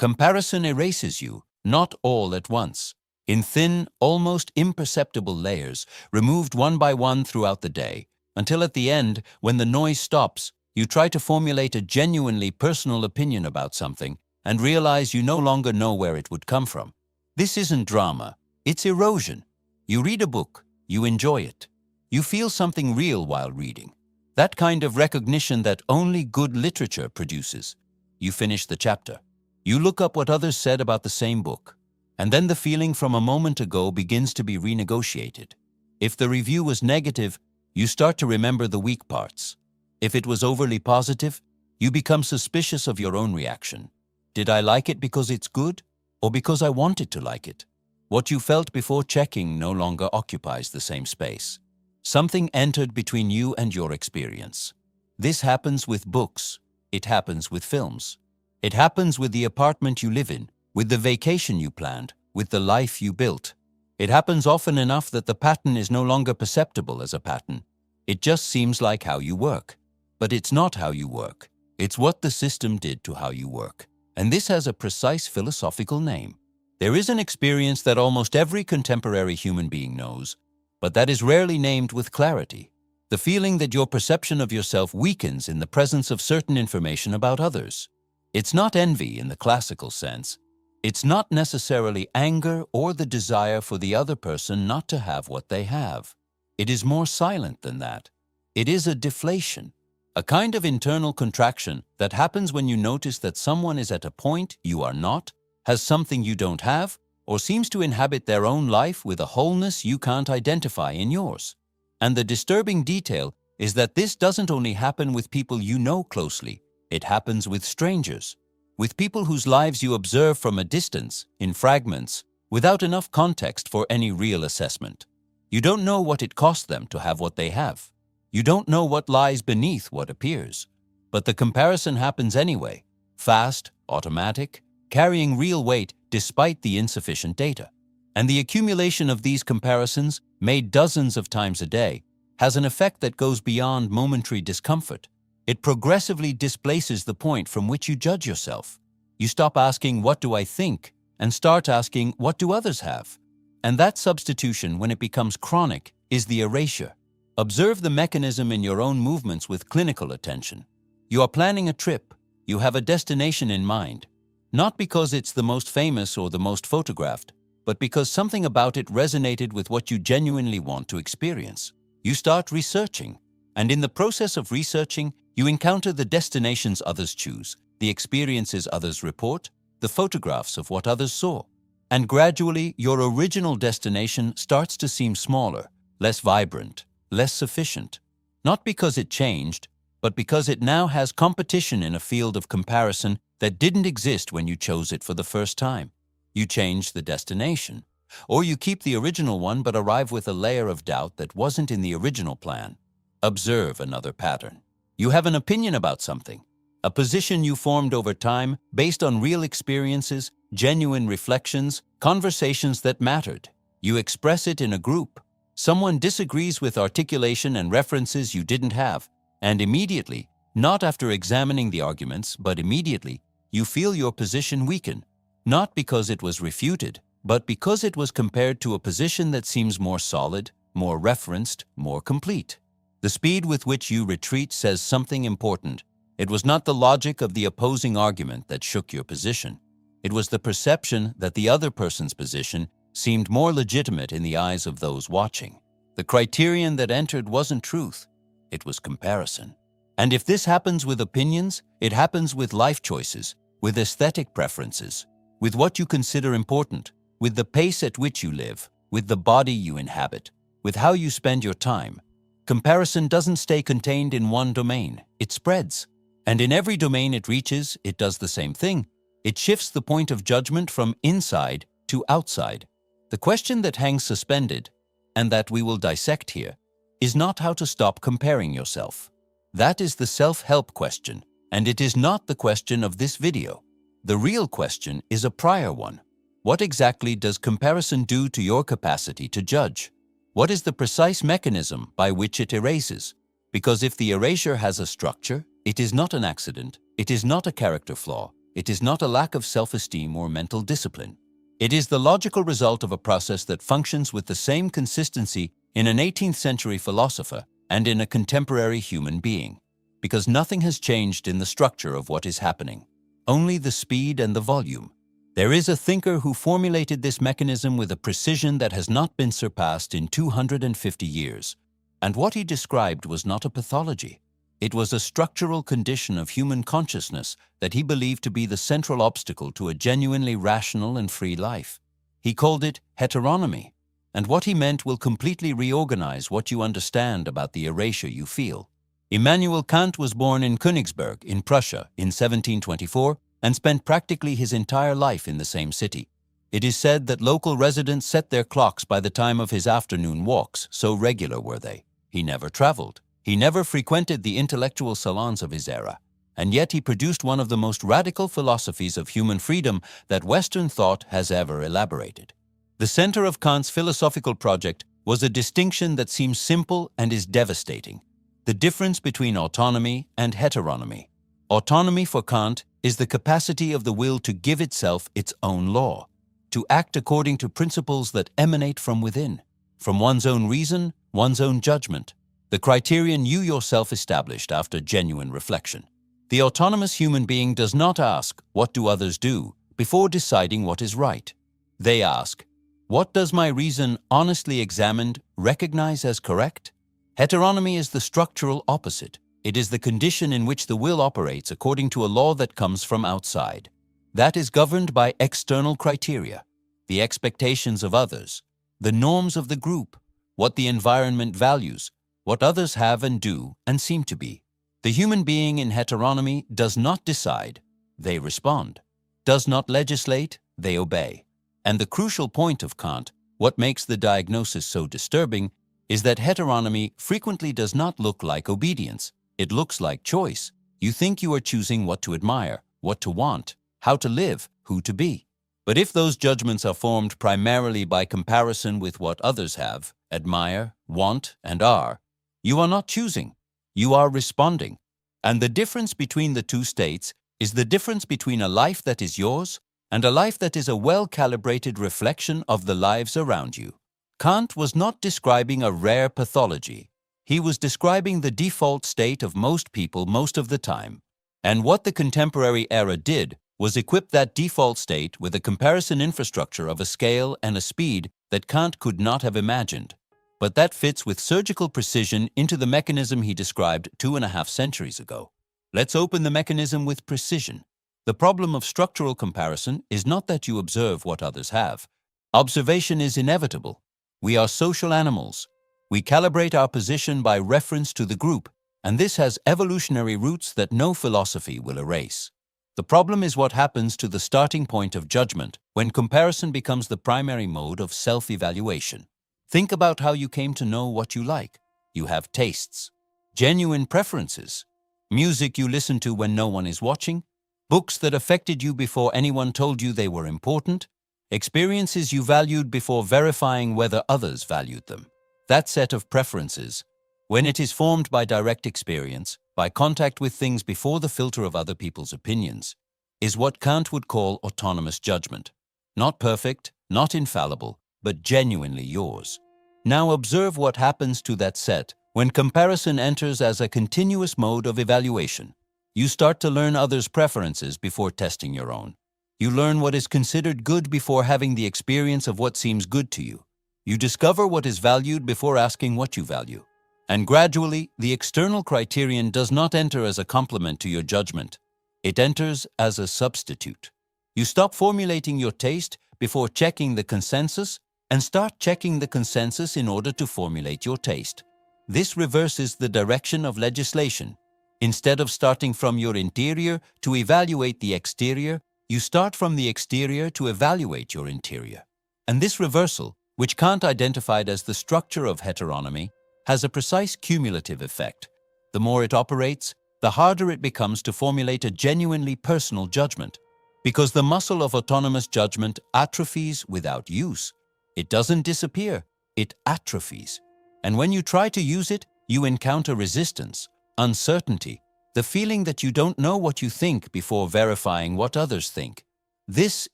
Comparison erases you, not all at once, in thin, almost imperceptible layers, removed one by one throughout the day, until at the end, when the noise stops, you try to formulate a genuinely personal opinion about something and realize you no longer know where it would come from. This isn't drama, it's erosion. You read a book, you enjoy it. You feel something real while reading. That kind of recognition that only good literature produces. You finish the chapter. You look up what others said about the same book. And then the feeling from a moment ago begins to be renegotiated. If the review was negative, you start to remember the weak parts. If it was overly positive, you become suspicious of your own reaction. Did I like it because it's good, or because I wanted to like it? What you felt before checking no longer occupies the same space. Something entered between you and your experience. This happens with books. It happens with films. It happens with the apartment you live in, with the vacation you planned, with the life you built. It happens often enough that the pattern is no longer perceptible as a pattern. It just seems like how you work. But it's not how you work. It's what the system did to how you work. And this has a precise philosophical name. There is an experience that almost every contemporary human being knows, but that is rarely named with clarity. The feeling that your perception of yourself weakens in the presence of certain information about others. It's not envy in the classical sense. It's not necessarily anger or the desire for the other person not to have what they have. It is more silent than that. It is a deflation, a kind of internal contraction that happens when you notice that someone is at a point you are not, has something you don't have, or seems to inhabit their own life with a wholeness you can't identify in yours. And the disturbing detail is that this doesn't only happen with people you know closely. It happens with strangers, with people whose lives you observe from a distance, in fragments, without enough context for any real assessment. You don't know what it cost them to have what they have. You don't know what lies beneath what appears. But the comparison happens anyway, fast, automatic, carrying real weight despite the insufficient data. And the accumulation of these comparisons, made dozens of times a day, has an effect that goes beyond momentary discomfort. It progressively displaces the point from which you judge yourself. You stop asking, "What do I think?" and start asking, "What do others have?" And that substitution, when it becomes chronic, is the erasure. Observe the mechanism in your own movements with clinical attention. You are planning a trip. You have a destination in mind. Not because it's the most famous or the most photographed, but because something about it resonated with what you genuinely want to experience. You start researching. And in the process of researching, you encounter the destinations others choose, the experiences others report, the photographs of what others saw. And gradually, your original destination starts to seem smaller, less vibrant, less sufficient. Not because it changed, but because it now has competition in a field of comparison that didn't exist when you chose it for the first time. You change the destination. Or you keep the original one but arrive with a layer of doubt that wasn't in the original plan. Observe another pattern. You have an opinion about something, a position you formed over time based on real experiences, genuine reflections, conversations that mattered. You express it in a group. Someone disagrees with articulation and references you didn't have, and immediately, not after examining the arguments, but immediately, you feel your position weaken, not because it was refuted, but because it was compared to a position that seems more solid, more referenced, more complete. The speed with which you retreat says something important. It was not the logic of the opposing argument that shook your position. It was the perception that the other person's position seemed more legitimate in the eyes of those watching. The criterion that entered wasn't truth, it was comparison. And if this happens with opinions, it happens with life choices, with aesthetic preferences, with what you consider important, with the pace at which you live, with the body you inhabit, with how you spend your time. Comparison doesn't stay contained in one domain, it spreads. And in every domain it reaches, it does the same thing. It shifts the point of judgment from inside to outside. The question that hangs suspended, and that we will dissect here, is not how to stop comparing yourself. That is the self-help question, and it is not the question of this video. The real question is a prior one. What exactly does comparison do to your capacity to judge? What is the precise mechanism by which it erases? Because if the erasure has a structure, it is not an accident, it is not a character flaw, It is not a lack of self-esteem or mental discipline. It is the logical result of a process that functions with the same consistency in an 18th century philosopher and in a contemporary human being, because nothing has changed in the structure of what is happening, only the speed and the volume. There is a thinker who formulated this mechanism with a precision that has not been surpassed in 250 years, and what he described was not a pathology. It was a structural condition of human consciousness that he believed to be the central obstacle to a genuinely rational and free life. He called it heteronomy, and what he meant will completely reorganize what you understand about the erasure you feel. Immanuel Kant was born in Königsberg in Prussia in 1724 and spent practically his entire life in the same city. It is said that local residents set their clocks by the time of his afternoon walks, so regular were they. He never traveled. He never frequented the intellectual salons of his era, and yet he produced one of the most radical philosophies of human freedom that Western thought has ever elaborated. The center of Kant's philosophical project was a distinction that seems simple and is devastating: the difference between autonomy and heteronomy. Autonomy for Kant is the capacity of the will to give itself its own law, to act according to principles that emanate from within, from one's own reason, one's own judgment, the criterion you yourself established after genuine reflection. The autonomous human being does not ask, "What do others do?" before deciding what is right. They ask, "What does my reason, honestly examined, recognize as correct?" Heteronomy is the structural opposite. It is the condition in which the will operates according to a law that comes from outside. That is governed by external criteria, the expectations of others, the norms of the group, what the environment values, what others have and do and seem to be. The human being in heteronomy does not decide, they respond, does not legislate, they obey. And the crucial point of Kant, what makes the diagnosis so disturbing, is that heteronomy frequently does not look like obedience. It looks like choice. You think you are choosing what to admire, what to want, how to live, who to be. But if those judgments are formed primarily by comparison with what others have, admire, want, and are, you are not choosing. You are responding. And the difference between the two states is the difference between a life that is yours and a life that is a well-calibrated reflection of the lives around you. Kant was not describing a rare pathology. He was describing the default state of most people most of the time. And what the contemporary era did was equip that default state with a comparison infrastructure of a scale and a speed that Kant could not have imagined. But that fits with surgical precision into the mechanism he described 2.5 centuries ago. Let's open the mechanism with precision. The problem of structural comparison is not that you observe what others have. Observation is inevitable. We are social animals. We calibrate our position by reference to the group, and this has evolutionary roots that no philosophy will erase. The problem is what happens to the starting point of judgment when comparison becomes the primary mode of self-evaluation. Think about how you came to know what you like. You have tastes, genuine preferences, music you listen to when no one is watching, books that affected you before anyone told you they were important, experiences you valued before verifying whether others valued them. That set of preferences, when it is formed by direct experience, by contact with things before the filter of other people's opinions, is what Kant would call autonomous judgment. Not perfect, not infallible, but genuinely yours. Now observe what happens to that set when comparison enters as a continuous mode of evaluation. You start to learn others' preferences before testing your own. You learn what is considered good before having the experience of what seems good to you. You discover what is valued before asking what you value. And gradually, the external criterion does not enter as a complement to your judgment. It enters as a substitute. You stop formulating your taste before checking the consensus and start checking the consensus in order to formulate your taste. This reverses the direction of legislation. Instead of starting from your interior to evaluate the exterior, you start from the exterior to evaluate your interior. And this reversal, which Kant identified as the structure of heteronomy, has a precise cumulative effect. The more it operates, the harder it becomes to formulate a genuinely personal judgment, because the muscle of autonomous judgment atrophies without use. It doesn't disappear, it atrophies. And when you try to use it, you encounter resistance, uncertainty, The feeling that you don't know what you think before verifying what others think. This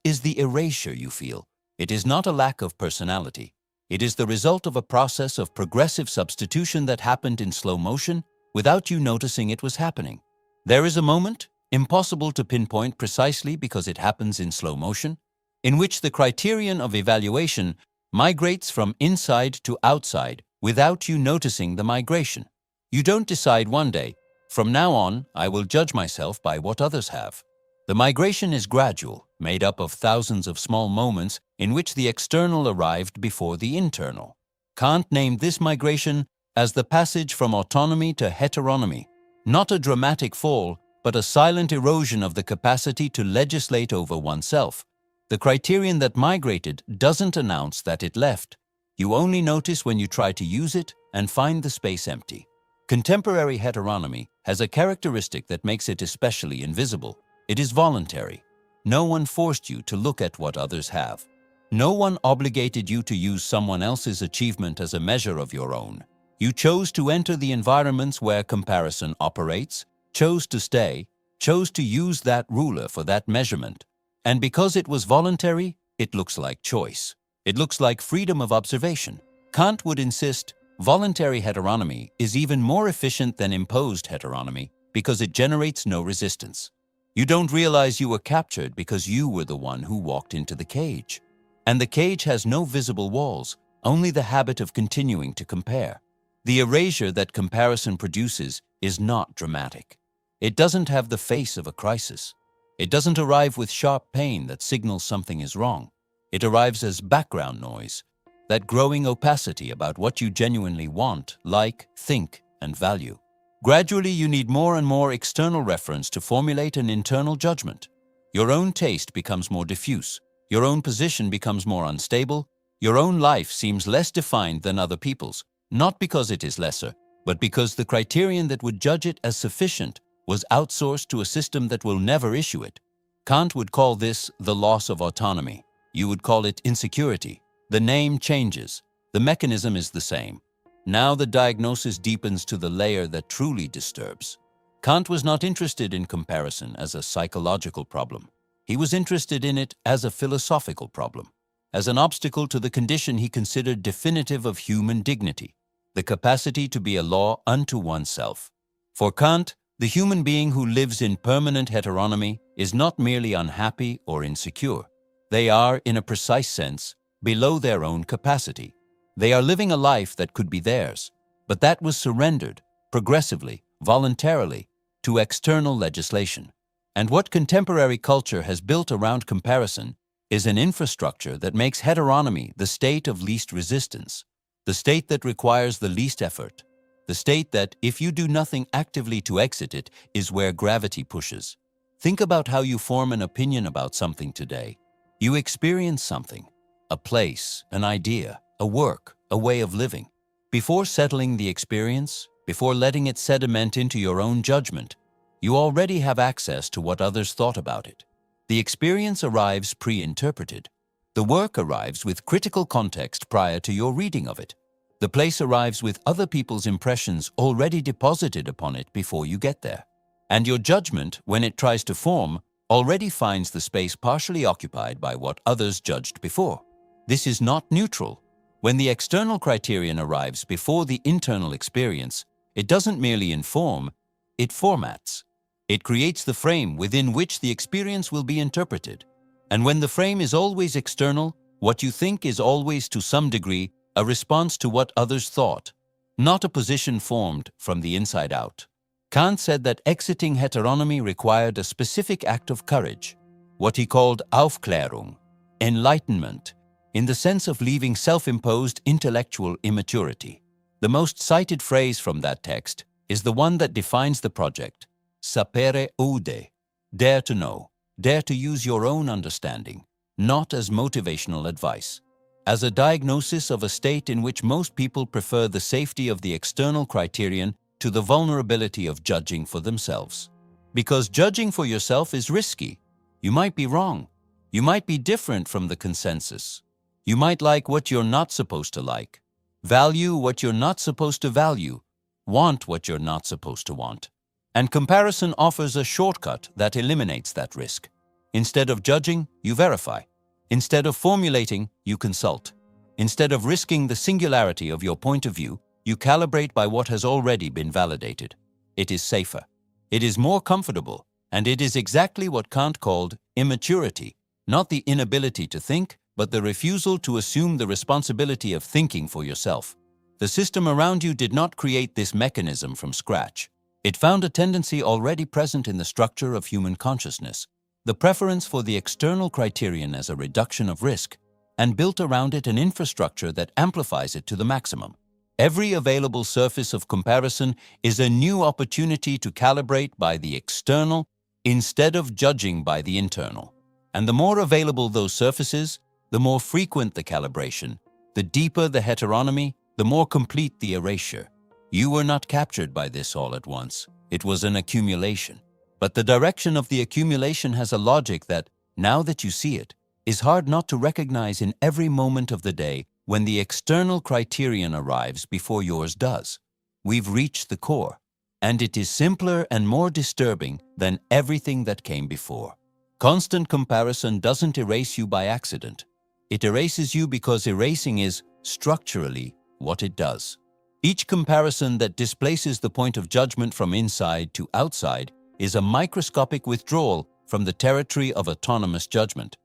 is the erasure you feel. It is not a lack of personality. It is the result of a process of progressive substitution that happened in slow motion without you noticing it was happening. There is a moment, impossible to pinpoint precisely because it happens in slow motion, in which the criterion of evaluation migrates from inside to outside without you noticing the migration. You don't decide one day, from now on, I will judge myself by what others have. The migration is gradual, made up of thousands of small moments in which the external arrived before the internal. Kant named this migration as the passage from autonomy to heteronomy, not a dramatic fall, but a silent erosion of the capacity to legislate over oneself. The criterion that migrated doesn't announce that it left. You only notice when you try to use it and find the space empty. Contemporary heteronomy has a characteristic that makes it especially invisible. It is voluntary. No one forced you to look at what others have. No one obligated you to use someone else's achievement as a measure of your own. You chose to enter the environments where comparison operates, chose to stay, chose to use that ruler for that measurement. And because it was voluntary, it looks like choice. It looks like freedom of observation. Kant would insist voluntary heteronomy is even more efficient than imposed heteronomy because it generates no resistance. You don't realize you were captured because you were the one who walked into the cage. And the cage has no visible walls, only the habit of continuing to compare. The erasure that comparison produces is not dramatic. It doesn't have the face of a crisis. It doesn't arrive with sharp pain that signals something is wrong. It arrives as background noise, that growing opacity about what you genuinely want, like, think, and value. Gradually, you need more and more external reference to formulate an internal judgment. Your own taste becomes more diffuse. Your own position becomes more unstable. Your own life seems less defined than other people's, not because it is lesser, but because the criterion that would judge it as sufficient was outsourced to a system that will never issue it. Kant would call this the loss of autonomy. You would call it insecurity. The name changes. The mechanism is the same. Now the diagnosis deepens to the layer that truly disturbs. Kant was not interested in comparison as a psychological problem. He was interested in it as a philosophical problem, as an obstacle to the condition he considered definitive of human dignity, the capacity to be a law unto oneself. For Kant, the human being who lives in permanent heteronomy is not merely unhappy or insecure. They are, in a precise sense, below their own capacity. They are living a life that could be theirs, but that was surrendered, progressively, voluntarily, to external legislation. And what contemporary culture has built around comparison is an infrastructure that makes heteronomy the state of least resistance, the state that requires the least effort, the state that, if you do nothing actively to exit it, is where gravity pushes. Think about how you form an opinion about something today. You experience something, a place, an idea, a work, a way of living. Before settling the experience, before letting it sediment into your own judgment, you already have access to what others thought about it. The experience arrives pre-interpreted. The work arrives with critical context prior to your reading of it. The place arrives with other people's impressions already deposited upon it before you get there. And your judgment, when it tries to form, already finds the space partially occupied by what others judged before. This is not neutral. When the external criterion arrives before the internal experience, it doesn't merely inform, it formats. It creates the frame within which the experience will be interpreted. And when the frame is always external, what you think is always to some degree a response to what others thought, not a position formed from the inside out. Kant said that exiting heteronomy required a specific act of courage, what he called Aufklärung, enlightenment, in the sense of leaving self-imposed intellectual immaturity. The most cited phrase from that text is the one that defines the project, sapere aude, dare to know, dare to use your own understanding, not as motivational advice, as a diagnosis of a state in which most people prefer the safety of the external criterion to the vulnerability of judging for themselves. Because judging for yourself is risky. You might be wrong. You might be different from the consensus. You might like what you're not supposed to like, value what you're not supposed to value, want what you're not supposed to want. And comparison offers a shortcut that eliminates that risk. Instead of judging, you verify. Instead of formulating, you consult. Instead of risking the singularity of your point of view, you calibrate by what has already been validated. It is safer. It is more comfortable. And it is exactly what Kant called immaturity, not the inability to think, but the refusal to assume the responsibility of thinking for yourself. The system around you did not create this mechanism from scratch. It found a tendency already present in the structure of human consciousness, the preference for the external criterion as a reduction of risk, and built around it an infrastructure that amplifies it to the maximum. Every available surface of comparison is a new opportunity to calibrate by the external instead of judging by the internal. And the more available those surfaces, the more frequent the calibration, the deeper the heteronomy, the more complete the erasure. You were not captured by this all at once. It was an accumulation. But the direction of the accumulation has a logic that, now that you see it, is hard not to recognize in every moment of the day when the external criterion arrives before yours does. We've reached the core, and it is simpler and more disturbing than everything that came before. Constant comparison doesn't erase you by accident. It erases you because erasing is, structurally, what it does. Each comparison that displaces the point of judgment from inside to outside is a microscopic withdrawal from the territory of autonomous judgment.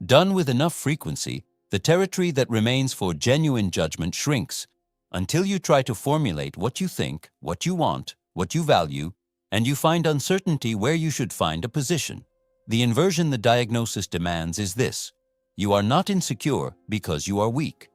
Done with enough frequency, the territory that remains for genuine judgment shrinks, until you try to formulate what you think, what you want, what you value, and you find uncertainty where you should find a position. The inversion the diagnosis demands is this: you are not insecure because you are weak.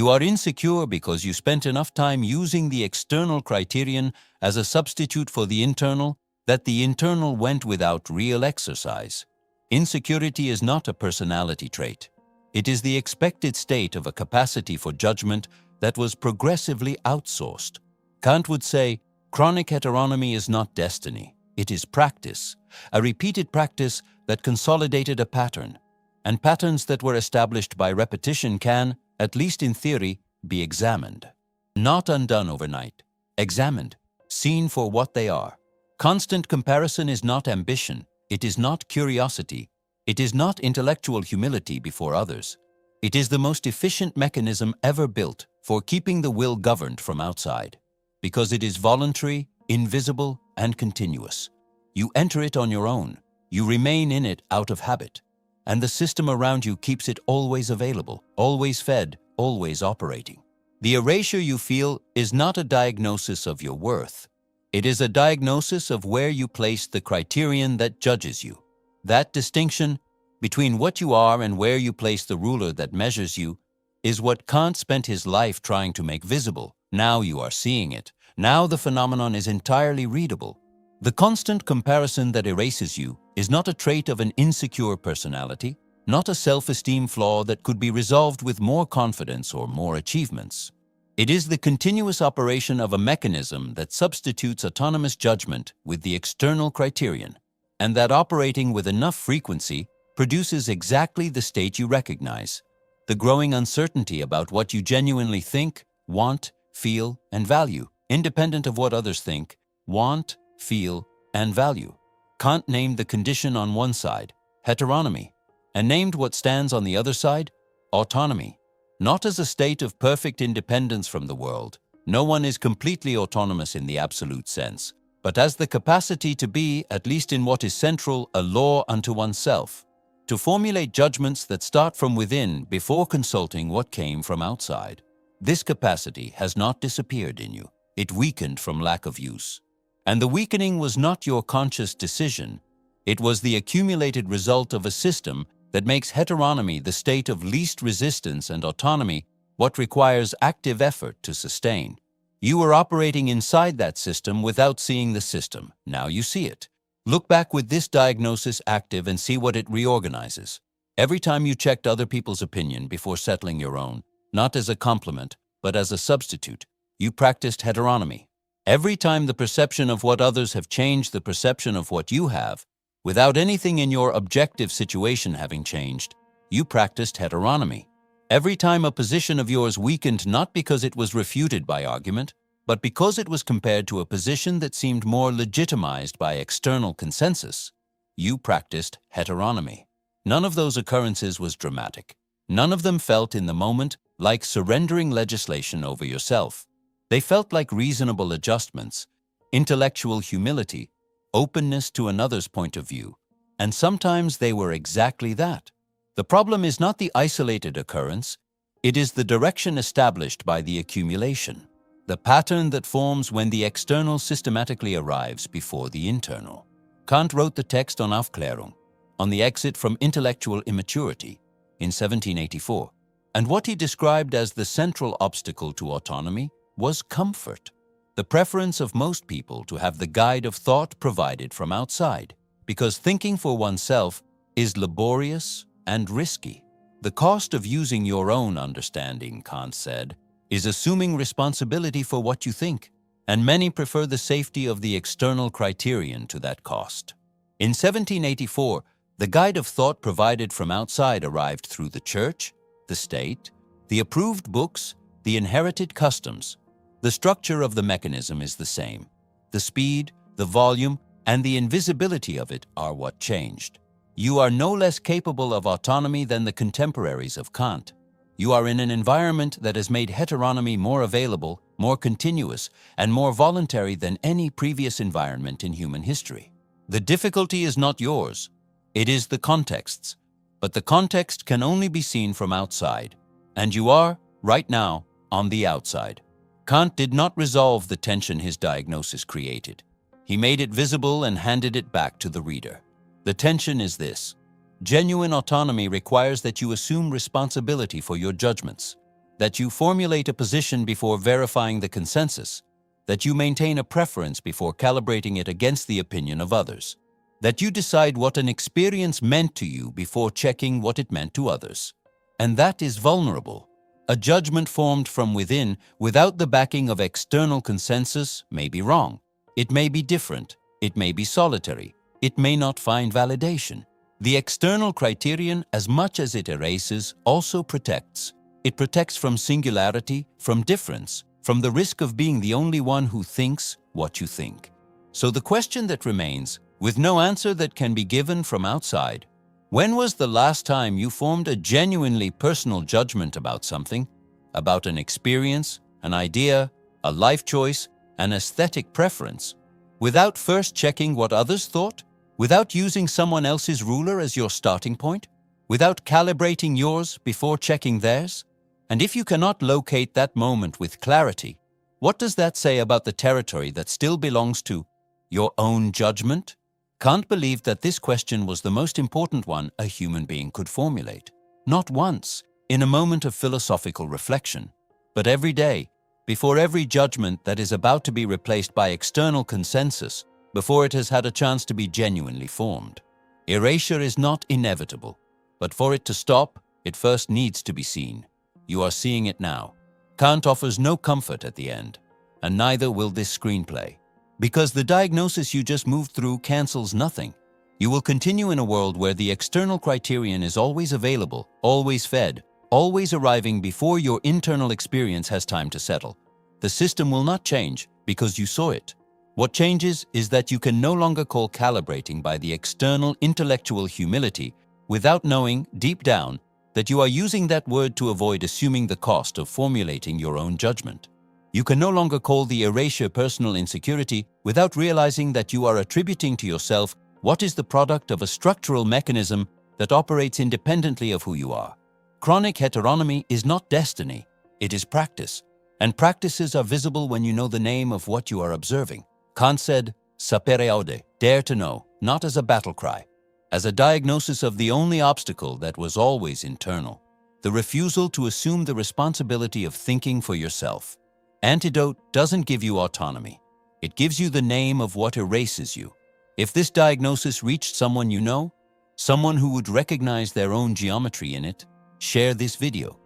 You are insecure because you spent enough time using the external criterion as a substitute for the internal, that the internal went without real exercise. Insecurity is not a personality trait. It is the expected state of a capacity for judgment that was progressively outsourced. Kant would say, chronic heteronomy is not destiny, it is practice, a repeated practice that consolidated a pattern, and patterns that were established by repetition can, at least in theory, be examined. Not undone overnight, examined, seen for what they are. Constant comparison is not ambition, it is not curiosity, it is not intellectual humility before others. It is the most efficient mechanism ever built for keeping the will governed from outside, because it is voluntary, invisible, and continuous. You enter it on your own, you remain in it out of habit, and the system around you keeps it always available, always fed, always operating. The erasure you feel is not a diagnosis of your worth. It is a diagnosis of where you place the criterion that judges you. That distinction between what you are and where you place the ruler that measures you is what Kant spent his life trying to make visible. Now you are seeing it. Now the phenomenon is entirely readable. The constant comparison that erases you is not a trait of an insecure personality, not a self-esteem flaw that could be resolved with more confidence or more achievements. It is the continuous operation of a mechanism that substitutes autonomous judgment with the external criterion, and that operating with enough frequency produces exactly the state you recognize: the growing uncertainty about what you genuinely think, want, feel, and value, independent of what others think, want, feel, and value. Kant named the condition on one side, heteronomy, and named what stands on the other side, autonomy. Not as a state of perfect independence from the world, no one is completely autonomous in the absolute sense, but as the capacity to be, at least in what is central, a law unto oneself, to formulate judgments that start from within before consulting what came from outside. This capacity has not disappeared in you. It weakened from lack of use. And the weakening was not your conscious decision. It was the accumulated result of a system that makes heteronomy the state of least resistance and autonomy what requires active effort to sustain. You were operating inside that system without seeing the system. Now you see it. Look back with this diagnosis active and see what it reorganizes. Every time you checked other people's opinion before settling your own, not as a complement, but as a substitute, you practiced heteronomy. Every time the perception of what others have changed the perception of what you have, without anything in your objective situation having changed, you practiced heteronomy. Every time a position of yours weakened not because it was refuted by argument, but because it was compared to a position that seemed more legitimized by external consensus, you practiced heteronomy. None of those occurrences was dramatic. None of them felt in the moment like surrendering legislation over yourself. They felt like reasonable adjustments, intellectual humility, openness to another's point of view, and sometimes they were exactly that. The problem is not the isolated occurrence, it is the direction established by the accumulation, the pattern that forms when the external systematically arrives before the internal. Kant wrote the text on Aufklärung, on the exit from intellectual immaturity, in 1784, and what he described as the central obstacle to autonomy was comfort, the preference of most people to have the guide of thought provided from outside, because thinking for oneself is laborious and risky. The cost of using your own understanding, Kant said, is assuming responsibility for what you think, and many prefer the safety of the external criterion to that cost. In 1784, the guide of thought provided from outside arrived through the church, the state, the approved books, the inherited customs. The structure of the mechanism is the same. The speed, the volume, and the invisibility of it are what changed. You are no less capable of autonomy than the contemporaries of Kant. You are in an environment that has made heteronomy more available, more continuous, and more voluntary than any previous environment in human history. The difficulty is not yours. It is the context's. But the context can only be seen from outside, and you are, right now, on the outside. Kant did not resolve the tension his diagnosis created. He made it visible and handed it back to the reader. The tension is this: genuine autonomy requires that you assume responsibility for your judgments, that you formulate a position before verifying the consensus, that you maintain a preference before calibrating it against the opinion of others, that you decide what an experience meant to you before checking what it meant to others. And that is vulnerable. A judgment formed from within without the backing of external consensus may be wrong. It may be different. It may be solitary. It may not find validation. The external criterion, as much as it erases, also protects. It protects from singularity, from difference, from the risk of being the only one who thinks what you think. So the question that remains, with no answer that can be given from outside: when was the last time you formed a genuinely personal judgment about something, about an experience, an idea, a life choice, an aesthetic preference, without first checking what others thought, without using someone else's ruler as your starting point, without calibrating yours before checking theirs? And if you cannot locate that moment with clarity, what does that say about the territory that still belongs to your own judgment? Kant believed that this question was the most important one a human being could formulate, not once, in a moment of philosophical reflection, but every day, before every judgment that is about to be replaced by external consensus, before it has had a chance to be genuinely formed. Erasure is not inevitable, but for it to stop, it first needs to be seen. You are seeing it now. Kant offers no comfort at the end, and neither will this screenplay. Because the diagnosis you just moved through cancels nothing. You will continue in a world where the external criterion is always available, always fed, always arriving before your internal experience has time to settle. The system will not change because you saw it. What changes is that you can no longer call calibrating by the external intellectual humility without knowing, deep down, that you are using that word to avoid assuming the cost of formulating your own judgment. You can no longer call the erasure personal insecurity without realizing that you are attributing to yourself what is the product of a structural mechanism that operates independently of who you are. Chronic heteronomy is not destiny, it is practice, and practices are visible when you know the name of what you are observing. Kant said, sapere aude, dare to know, not as a battle cry, as a diagnosis of the only obstacle that was always internal, the refusal to assume the responsibility of thinking for yourself. Antidote doesn't give you autonomy. It gives you the name of what erases you. If this diagnosis reached someone you know, someone who would recognize their own geometry in it, share this video.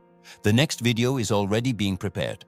The next video is already being prepared.